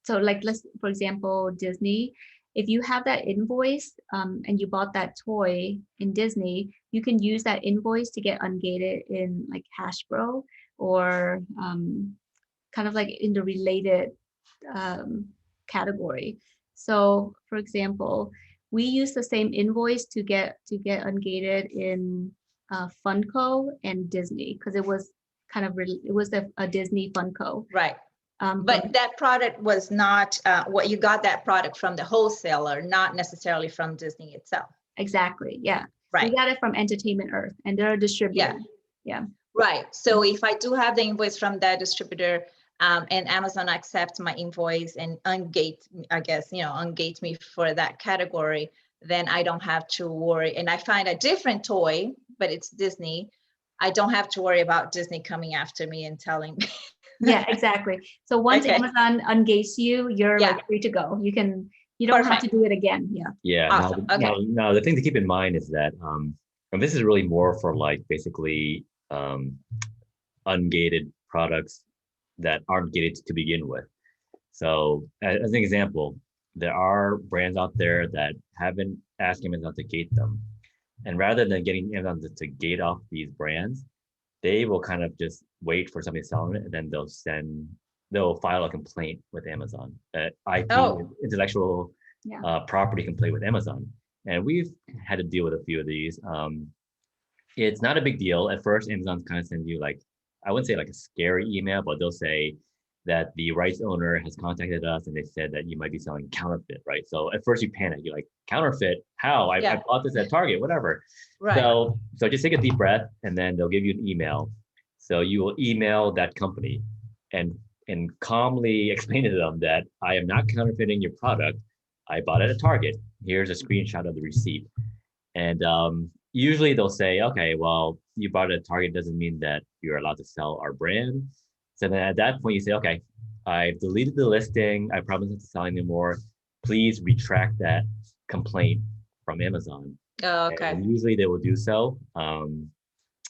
so like, for example, Disney, if you have that invoice and you bought that toy in Disney, you can use that invoice to get ungated in like Hasbro or kind of like in the related category. So for example, we use the same invoice to get ungated in Funko and Disney because it was kind of it was a Disney Funko. Right. But that product was not what you got that product from the wholesaler, not necessarily from Disney itself. Exactly. Yeah. Right. We got it from Entertainment Earth and they're a distributor. Yeah. Right. So if I do have the invoice from that distributor and Amazon accepts my invoice and ungate, I guess, ungate me for that category, then I don't have to worry. And I find a different toy, but it's Disney. I don't have to worry about Disney coming after me and telling me. Yeah, exactly. So once Okay. Amazon ungates you, you're like free to go. You don't have to do it again. Yeah. Yeah. Awesome. Now, the thing to keep in mind is that, and this is really more for like basically ungated products that aren't gated to begin with. So as an example, there are brands out there that haven't asked Amazon to gate them. And rather than getting Amazon to gate off these brands, they will kind of just wait for somebody selling it, and then they'll file a complaint with Amazon, IP, intellectual property complaint with Amazon. And we've had to deal with a few of these. It's not a big deal. At first, Amazon's kind of send you like, I wouldn't say like a scary email, but they'll say that the rights owner has contacted us and they said that you might be selling counterfeit, right? So at first you panic, you're like, counterfeit? How? I bought this at Target, whatever. Right. So just take a deep breath and then they'll give you an email. So you will email that company and calmly explain to them that I am not counterfeiting your product. I bought it at Target. Here's a screenshot of the receipt. And usually they'll say, okay, well, you bought it at Target doesn't mean that you're allowed to sell our brand. So then at that point you say, okay, I've deleted the listing. I promise not to sell anymore. Please retract that complaint from Amazon. Oh, okay. And usually they will do so.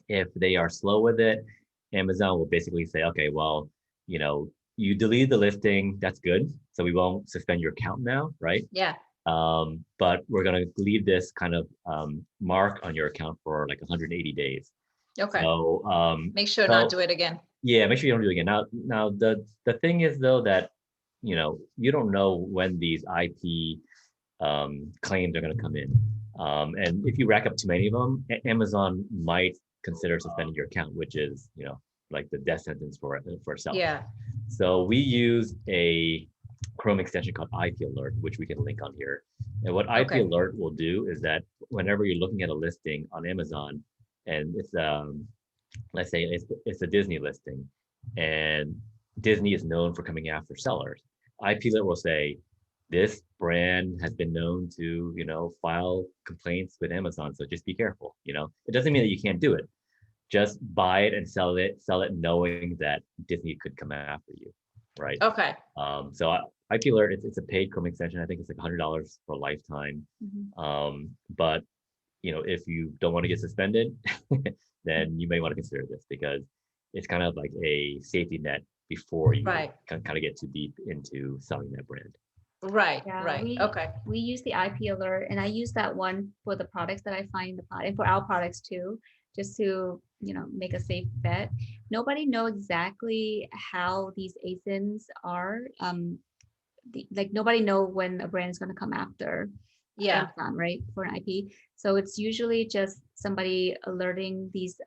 If they are slow with it, Amazon will basically say, okay, well, you deleted the listing. That's good. So we won't suspend your account now, right? Yeah. But we're going to leave this kind of mark on your account for like 180 days. Okay. So make sure not to do it again. Yeah, make sure you don't do it again. Now the thing is though that you don't know when these IP claims are going to come in, and if you rack up too many of them, Amazon might consider suspending your account, which is like the death sentence for itself. Yeah. So we use a Chrome extension called IP Alert, which we can link on here. And what IP Alert will do is that whenever you're looking at a listing on Amazon, and it's let's say it's a Disney listing, and Disney is known for coming after sellers, IP Alert will say this brand has been known to file complaints with Amazon, so just be careful. It doesn't mean that you can't do it. Just buy it and sell it knowing that Disney could come after you, right? Okay. So IP Alert, it's a paid Chrome extension. I think it's like $100 for a lifetime. Mm-hmm. But if you don't want to get suspended, then you may want to consider this because it's kind of like a safety net before you kind of get too deep into selling that brand. Right. Yeah, right. We use the IP Alert, and I use that one for the products that I find in the product, and for our products too, just to make a safe bet. Nobody know exactly how these ASINs are. Like nobody know when a brand is going to come after Amazon, right, for an IP. So it's usually just somebody alerting these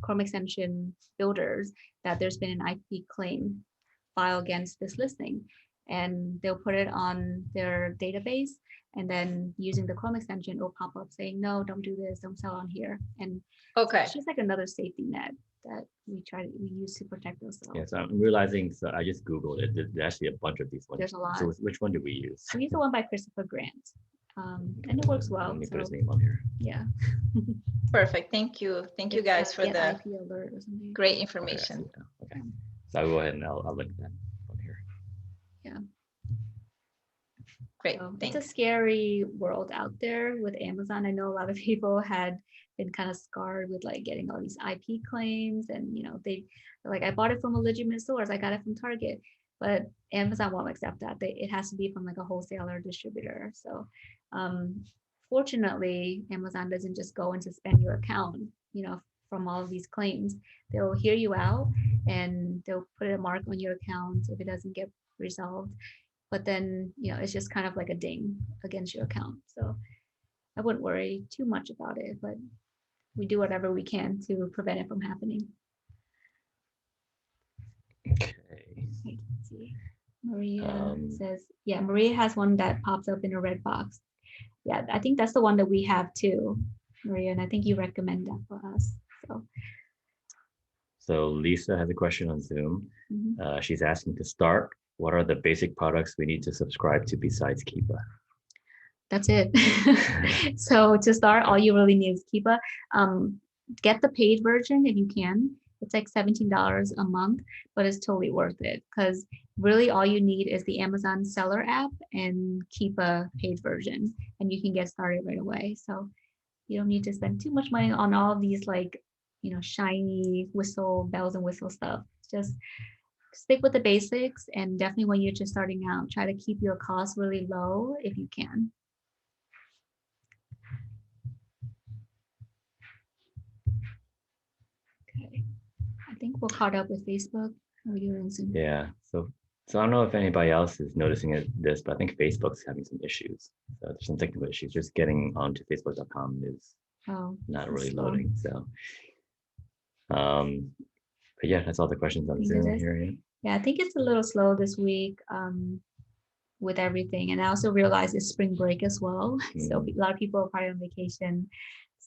Chrome extension builders that there's been an IP claim filed against this listing, and they'll put it on their database, and then using the Chrome extension, it'll pop up saying, no, don't do this, don't sell on here. And so it's just like another safety net that we use to protect ourselves. Yeah, so I'm realizing, so I just Googled it. There's actually a bunch of these ones. There's a lot. So which one do we use? We use the one by Christopher Grant. And it works well. Let me put his name on here. Yeah. Perfect. Thank you. Thank you guys for the IP alert or something. Great information. Okay. So I'll go ahead and I'll link that on here. Yeah. Great. So it's a scary world out there with Amazon. I know a lot of people had been kind of scarred with like getting all these IP claims, and they're like, I bought it from a legitimate source. I got it from Target. but Amazon won't accept that. It has to be from like a wholesaler or distributor. So fortunately, Amazon doesn't just go and suspend your account, from all of these claims. They'll hear you out and they'll put a mark on your account if it doesn't get resolved. But then, it's just kind of like a ding against your account. So I wouldn't worry too much about it, but we do whatever we can to prevent it from happening. Okay. Let's see. Maria says, yeah, Maria has one that pops up in a red box. Yeah, I think that's the one that we have too, Maria, and I think you recommend that for us. So Lisa has a question on Zoom. Mhm. She's asking to start, what are the basic products we need to subscribe to besides Keepa? That's it. So to start, all you really need is Keepa. Get the paid version if you can. It's like $17 a month, but it's totally worth it because really all you need is the Amazon seller app and Keepa paid version, and you can get started right away. So you don't need to spend too much money on all of these like, shiny bells and whistle stuff. Just stick with the basics, and definitely when you're just starting out, try to keep your costs really low if you can. Okay, I think we're caught up with Facebook. How are we doing on Zoom? Yeah, so I don't know if anybody else is noticing this, but I think Facebook's having some issues. So there's some technical issues. Just getting onto facebook.com is not really loading. So, but yeah, that's all the questions on Zoom here. Yeah, I think it's a little slow this week with everything. And I also realized it's spring break as well. So a lot of people are probably on vacation.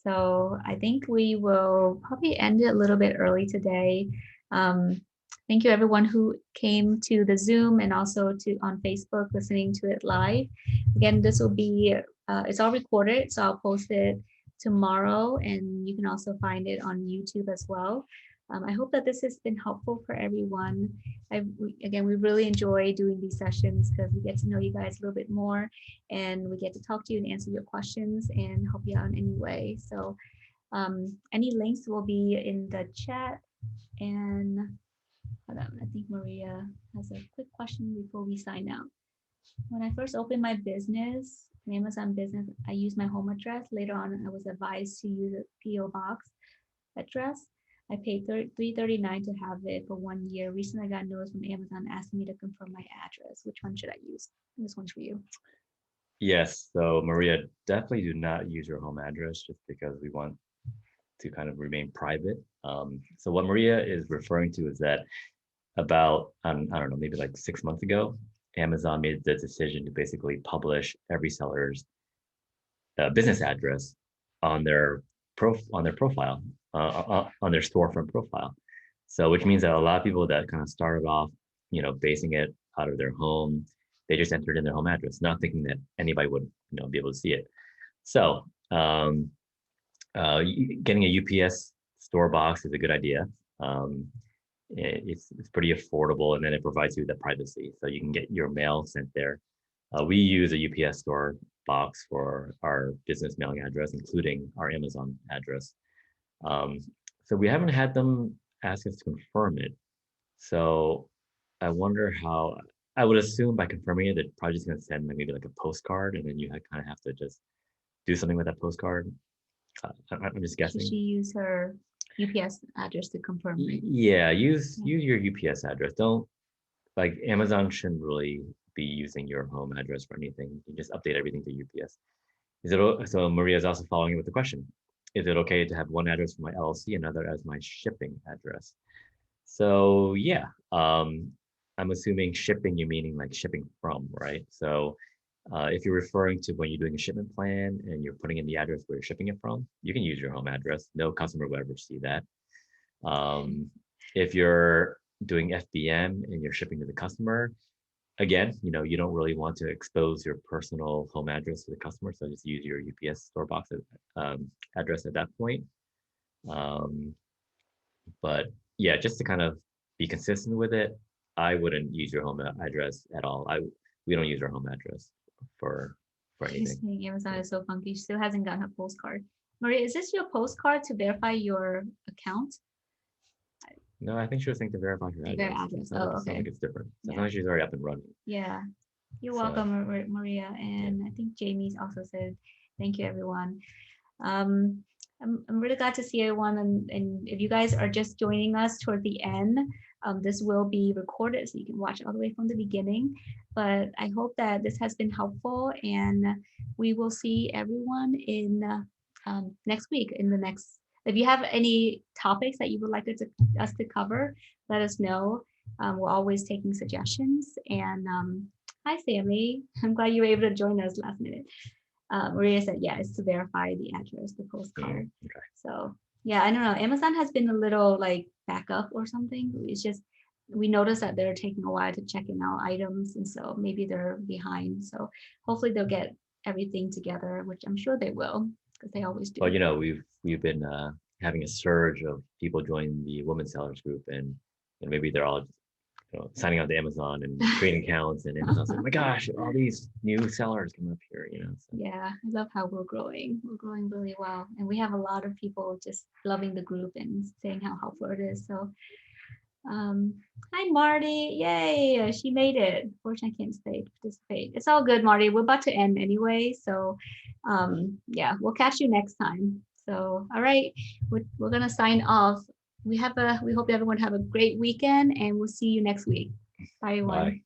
So I think we will probably end it a little bit early today. Thank you everyone who came to the Zoom and also on Facebook listening to it live. Again, this will be, it's all recorded, so I'll post it tomorrow, and you can also find it on YouTube as well. I hope that this has been helpful for everyone. Again, we really enjoy doing these sessions because we get to know you guys a little bit more, and we get to talk to you and answer your questions and help you out in any way. So any links will be in the chat. And hold on, I think Maria has a quick question before we sign out. When I first opened my business, an Amazon business, I used my home address. Later on, I was advised to use a PO box address. I paid $339 to have it for 1 year. Recently, I got a notice from Amazon asking me to confirm my address. Which one should I use? This one's for you. Yes. So Maria, definitely do not use your home address just because we want to kind of remain private. So what Maria is referring to is that about, I don't know, maybe like 6 months ago, Amazon made the decision to basically publish every seller's business address on their profile, on their storefront profile. So which means that a lot of people that kind of started off, basing it out of their home, they just entered in their home address, not thinking that anybody would, be able to see it. So getting a UPS store box is a good idea. It's pretty affordable, and then it provides you the privacy, so you can get your mail sent there. We use a UPS store box for our business mailing address, including our Amazon address. So we haven't had them ask us to confirm it. So I wonder how. I would assume by confirming it, they're probably just going to send maybe like a postcard, and then you kind of have to just do something with that postcard. I'm just guessing. Should she use her UPS address to confirm it? Yeah, use your UPS address. Don't, like, Amazon shouldn't really be using your home address for anything. You just update everything to UPS. So Maria is also following it with the question: is it okay to have one address for my LLC, another as my shipping address? So yeah, I'm assuming shipping, you meaning like shipping from, right? So if you're referring to when you're doing a shipment plan and you're putting in the address where you're shipping it from, you can use your home address. No customer will ever see that. If you're doing FBM and you're shipping to the customer, again, you don't really want to expose your personal home address to the customer, so just use your UPS store box address at that point. But yeah, just to kind of be consistent with it, I wouldn't use your home address at all. We don't use our home address for anything. Amazon is so funky. She still hasn't gotten a postcard. Maria, is this your postcard to verify your account? No, I think she was saying to verify her To their address. address. It sounds Oh, like okay. it's different. So it Yeah. sounds like she's already up and running. Yeah. You're So- welcome, Maria. And I think Jamie's also said, thank you, everyone. I'm really glad to see everyone. And if you guys are just joining us toward the end, this will be recorded so you can watch all the way from the beginning. But I hope that this has been helpful, and we will see everyone in next week. If you have any topics that you would like us to cover, let us know. We're always taking suggestions. And hi, Sammy. I'm glad you were able to join us last minute. Maria said, yeah, it's to verify the address, the postcard. Okay. So yeah, I don't know. Amazon has been a little like backup or something. It's just, we noticed that they're taking a while to check in our items. And so maybe they're behind. So hopefully they'll get everything together, which I'm sure they will, because they always do. Well, you know, we've been having a surge of people joining the women sellers group, and maybe they're all, signing out to Amazon and creating accounts, and Amazon's like, oh my gosh, all these new sellers come up here, So. Yeah, I love how we're growing. We're growing really well. And we have a lot of people just loving the group and saying how helpful it is. So hi, Marty. Yay, she made it. Fortunately, I can't participate. It's all good, Marty. We're about to end anyway. So yeah, we'll catch you next time. So, all right, we're gonna sign off. We hope everyone have a great weekend, and we'll see you next week. Bye, everyone. Bye.